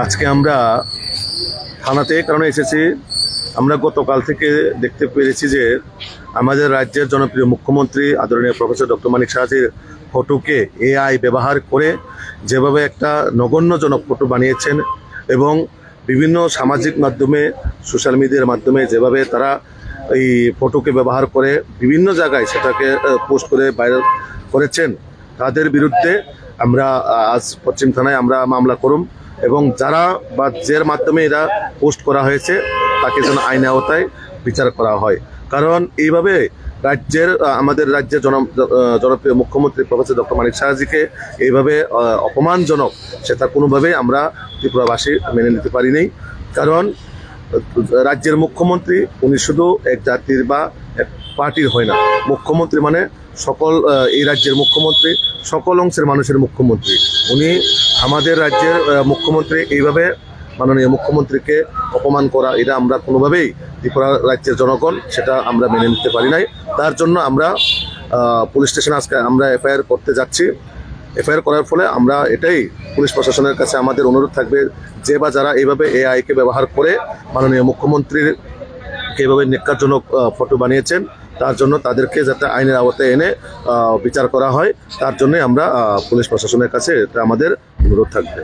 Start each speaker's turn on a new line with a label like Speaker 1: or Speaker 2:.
Speaker 1: আজকে আমরা থানাতে কারণে এসেছি। আমরা গতকাল থেকে দেখতে পেরেছি যে আমাদের রাজ্যের জনপ্রিয় মুখ্যমন্ত্রী আদরণীয় প্রফেসর ডক্টর মানিক সাহাজির ফটোকে এআই ব্যবহার করে যেভাবে একটা নগণ্যজনক ফটো বানিয়েছেন এবং বিভিন্ন সামাজিক মাধ্যমে সোশ্যাল মিডিয়ার মাধ্যমে যেভাবে তারা এই ফটোকে ব্যবহার করে বিভিন্ন জায়গায় সেটাকে পোস্ট করে ভাইরাল করেছেন, তাদের বিরুদ্ধে আমরা আজ পশ্চিম থানায় আমরা মামলা করুম এবং যারা বা যের মাধ্যমে এরা পোস্ট করা হয়েছে তাকে যেন আইন আওতায় বিচার করা হয়। কারণ এইভাবে আমাদের রাজ্যের জনপ্রিয় মুখ্যমন্ত্রী প্রফেসর ডক্টর মানিক সাহাজিকে এইভাবে অপমানজনক, সেটা কোনোভাবেই আমরা ত্রিপুরাবাসী মেনে নিতে পারিনি। কারণ রাজ্যের মুখ্যমন্ত্রী উনি শুধু এক জাতির বা এক পার্টির হয় না, মুখ্যমন্ত্রী মানে সকল এই রাজ্যের মুখ্যমন্ত্রী, সকল অংশের মানুষের মুখ্যমন্ত্রী। উনি আমাদের রাজ্যের মুখ্যমন্ত্রী, এইভাবে মাননীয় মুখ্যমন্ত্রীকে অপমান করা, এটা আমরা কোনোভাবেই ত্রিপুরা রাজ্যের জনগণ সেটা আমরা মেনে নিতে পারি নাই। তার জন্য আমরা পুলিশ স্টেশনে আজকে আমরা এফআইআর করতে যাচ্ছি। এফআইআর করার ফলে আমরা এটাই পুলিশ প্রশাসনের কাছে আমাদের অনুরোধ থাকবে যে বা যারা এইভাবে এআইকে ব্যবহার করে মাননীয় মুখ্যমন্ত্রীর এইভাবে ন্যাক্কারজনক ফটো বানিয়েছেন, তার জন্য তাদেরকে যাতে আইনের আওতায় এনে বিচার করা হয়, তার জন্যই আমরা পুলিশ প্রশাসনের কাছে এটা আমাদের অনুরোধ থাকবে।